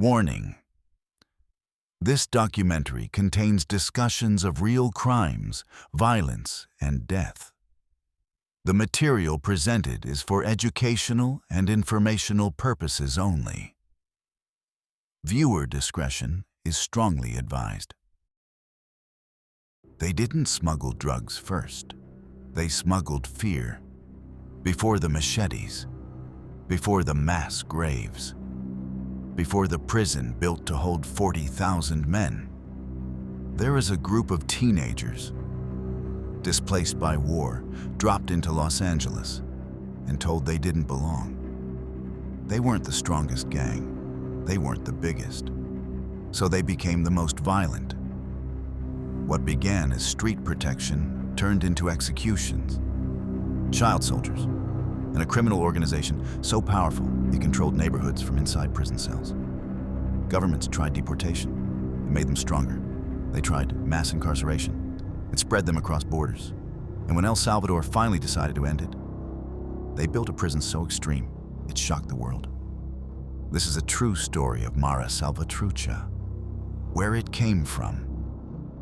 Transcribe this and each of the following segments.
Warning: this documentary contains discussions of real crimes, violence, and death. The material presented is for educational and informational purposes only. Viewer discretion is strongly advised. They didn't smuggle drugs first. They smuggled fear. Before the machetes, before the mass graves, before the prison built to hold 40,000 men, there is a group of teenagers, displaced by war, dropped into Los Angeles and told they didn't belong. They weren't the strongest gang. They weren't the biggest. So they became the most violent. What began as street protection turned into executions. Child soldiers, and a criminal organization so powerful it controlled neighborhoods from inside prison cells. Governments tried deportation. It made them stronger. They tried mass incarceration. It spread them across borders. And when El Salvador finally decided to end it, they built a prison so extreme it shocked the world. This is a true story of Mara Salvatrucha, where it came from,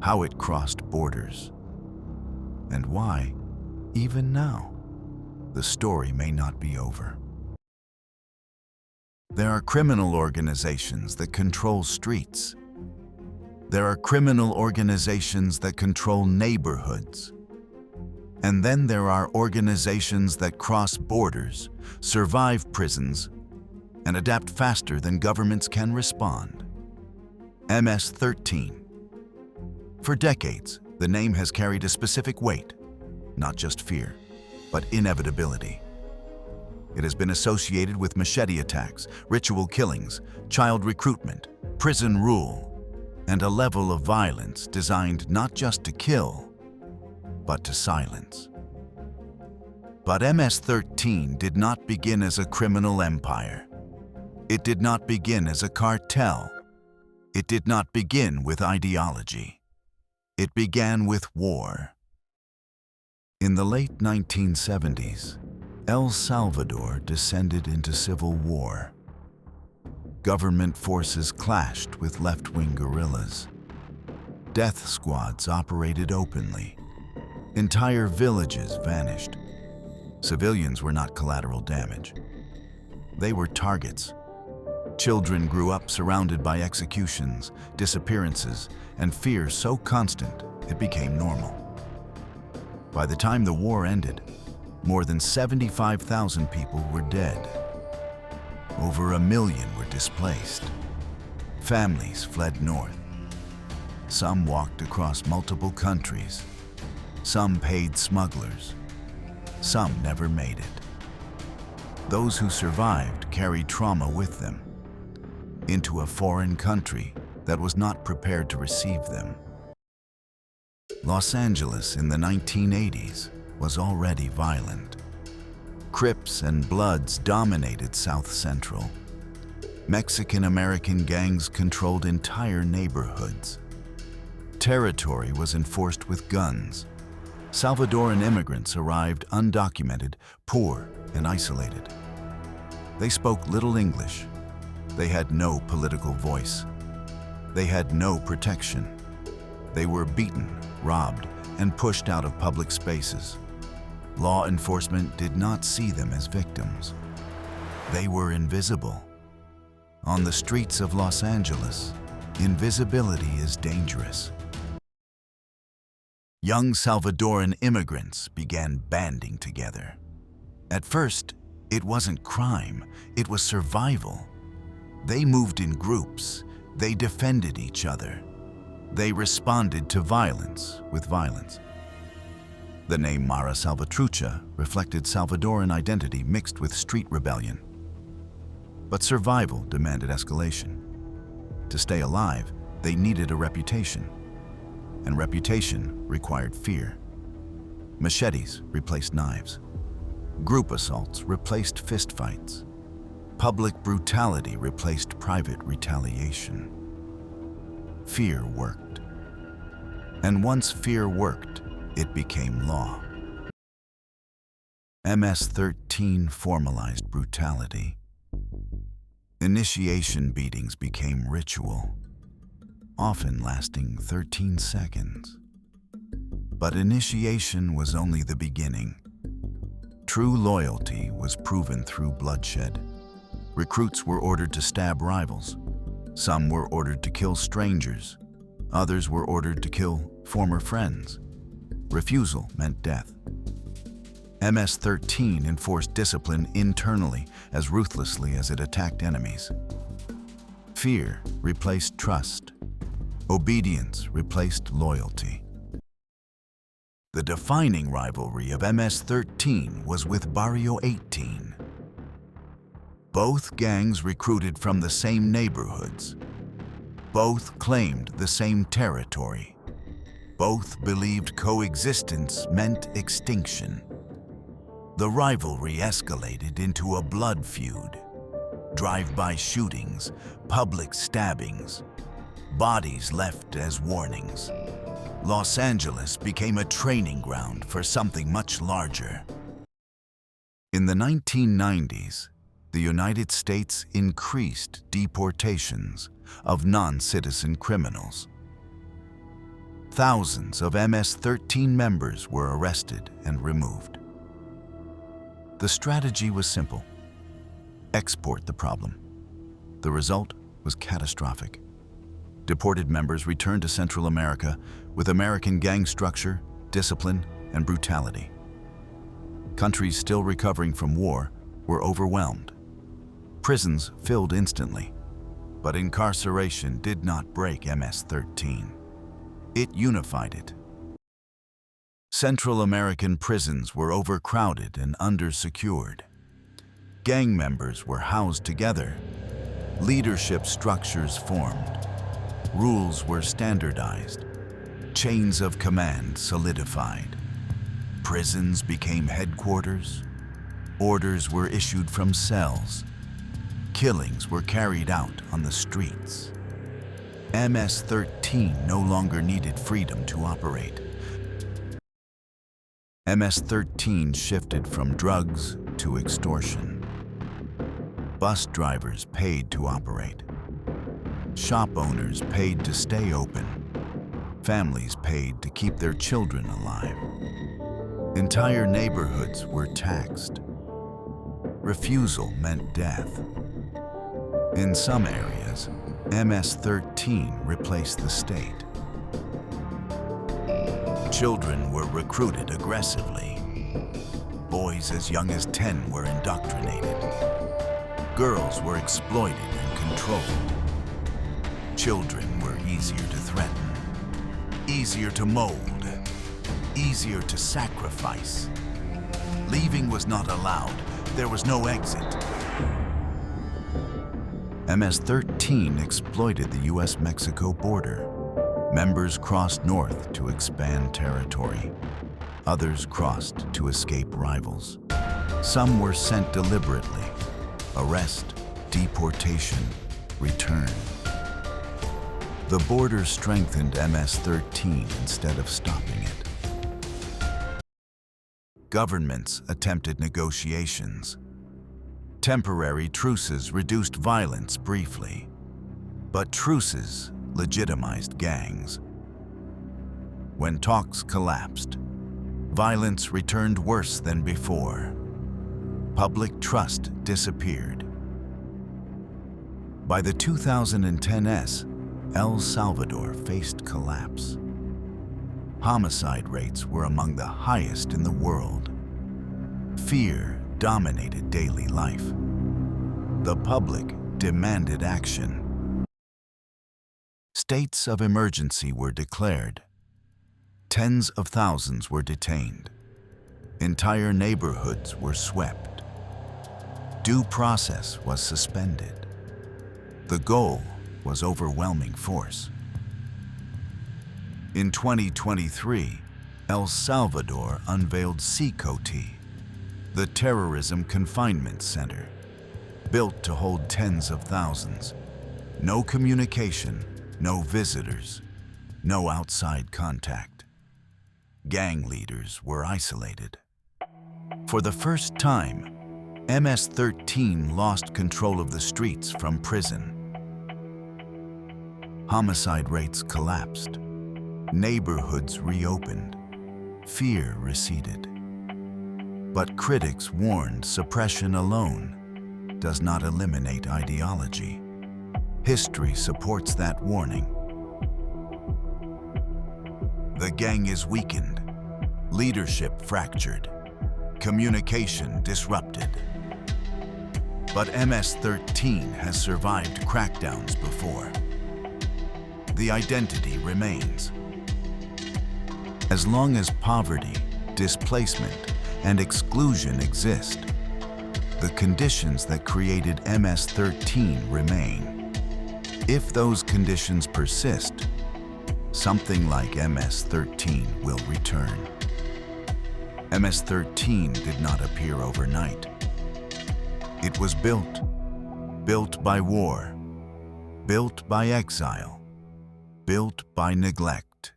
how it crossed borders, and why, even now, the story may not be over. There are criminal organizations that control streets. There are criminal organizations that control neighborhoods. And then there are organizations that cross borders, survive prisons, and adapt faster than governments can respond. MS-13. For decades, the name has carried a specific weight, not just fear, but inevitability. It has been associated with machete attacks, ritual killings, child recruitment, prison rule, and a level of violence designed not just to kill, but to silence. But MS-13 did not begin as a criminal empire. It did not begin as a cartel. It did not begin with ideology. It began with war. In the late 1970s, El Salvador descended into civil war. Government forces clashed with left-wing guerrillas. Death squads operated openly. Entire villages vanished. Civilians were not collateral damage. They were targets. Children grew up surrounded by executions, disappearances, and fear so constant it became normal. By the time the war ended, more than 75,000 people were dead. Over 1 million were displaced. Families fled north. Some walked across multiple countries. Some paid smugglers. Some never made it. Those who survived carried trauma with them into a foreign country that was not prepared to receive them. Los Angeles in the 1980s was already violent. Crips and Bloods dominated South Central. Mexican-American gangs controlled entire neighborhoods. Territory was enforced with guns. Salvadoran immigrants arrived undocumented, poor, and isolated. They spoke little English. They had no political voice. They had no protection. They were beaten, robbed, and pushed out of public spaces. Law enforcement did not see them as victims. They were invisible. On the streets of Los Angeles, invisibility is dangerous. Young Salvadoran immigrants began banding together. At first, it wasn't crime, it was survival. They moved in groups. They defended each other. They responded to violence with violence. The name Mara Salvatrucha reflected Salvadoran identity mixed with street rebellion. But survival demanded escalation. To stay alive, they needed a reputation. And reputation required fear. Machetes replaced knives. Group assaults replaced fistfights. Public brutality replaced private retaliation. Fear worked. And once fear worked, it became law. MS-13 formalized brutality. Initiation beatings became ritual, often lasting 13 seconds. But initiation was only the beginning. True loyalty was proven through bloodshed. Recruits were ordered to stab rivals. Some were ordered to kill strangers. Others were ordered to kill former friends. Refusal meant death. MS-13 enforced discipline internally as ruthlessly as it attacked enemies. Fear replaced trust. Obedience replaced loyalty. The defining rivalry of MS-13 was with Barrio 18. Both gangs recruited from the same neighborhoods. Both claimed the same territory. Both believed coexistence meant extinction. The rivalry escalated into a blood feud. Drive-by shootings, public stabbings, bodies left as warnings. Los Angeles became a training ground for something much larger. In the 1990s, the United States increased deportations of non-citizen criminals. Thousands of MS-13 members were arrested and removed. The strategy was simple: export the problem. The result was catastrophic. Deported members returned to Central America with American gang structure, discipline, and brutality. Countries still recovering from war were overwhelmed. Prisons filled instantly, but incarceration did not break MS-13. It unified it. Central American prisons were overcrowded and undersecured. Gang members were housed together. Leadership structures formed. Rules were standardized. Chains of command solidified. Prisons became headquarters. Orders were issued from cells. Killings were carried out on the streets. MS-13 no longer needed freedom to operate. MS-13 shifted from drugs to extortion. Bus drivers paid to operate. Shop owners paid to stay open. Families paid to keep their children alive. Entire neighborhoods were taxed. Refusal meant death. In some areas, MS-13 replaced the state. Children were recruited aggressively. Boys as young as 10 were indoctrinated. Girls were exploited and controlled. Children were easier to threaten, easier to mold, easier to sacrifice. Leaving was not allowed. There was no exit. MS-13 exploited the US-Mexico border. Members crossed north to expand territory. Others crossed to escape rivals. Some were sent deliberately. Arrest, deportation, return. The border strengthened MS-13 instead of stopping it. Governments attempted negotiations. Temporary truces reduced violence briefly, but truces legitimized gangs. When talks collapsed, violence returned worse than before. Public trust disappeared. By the 2010s, El Salvador faced collapse. Homicide rates were among the highest in the world. Fear dominated daily life. The public demanded action. States of emergency were declared. Tens of thousands were detained. Entire neighborhoods were swept. Due process was suspended. The goal was overwhelming force. In 2023, El Salvador unveiled COT, the Terrorism Confinement Center, built to hold tens of thousands. No communication, no visitors, no outside contact. Gang leaders were isolated. For the first time, MS-13 lost control of the streets from prison. Homicide rates collapsed. Neighborhoods reopened. Fear receded. But critics warned suppression alone does not eliminate ideology. History supports that warning. The gang is weakened, leadership fractured, communication disrupted. But MS-13 has survived crackdowns before. The identity remains. As long as poverty, displacement, and exclusion exist, the conditions that created MS-13 remain. If those conditions persist, something like MS-13 will return. MS-13 did not appear overnight. It was built by war, built by exile, built by neglect.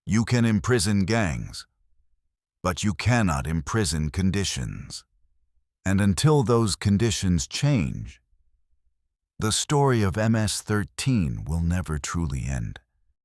You can imprison gangs, but you cannot imprison conditions. And until those conditions change, the story of MS-13 will never truly end.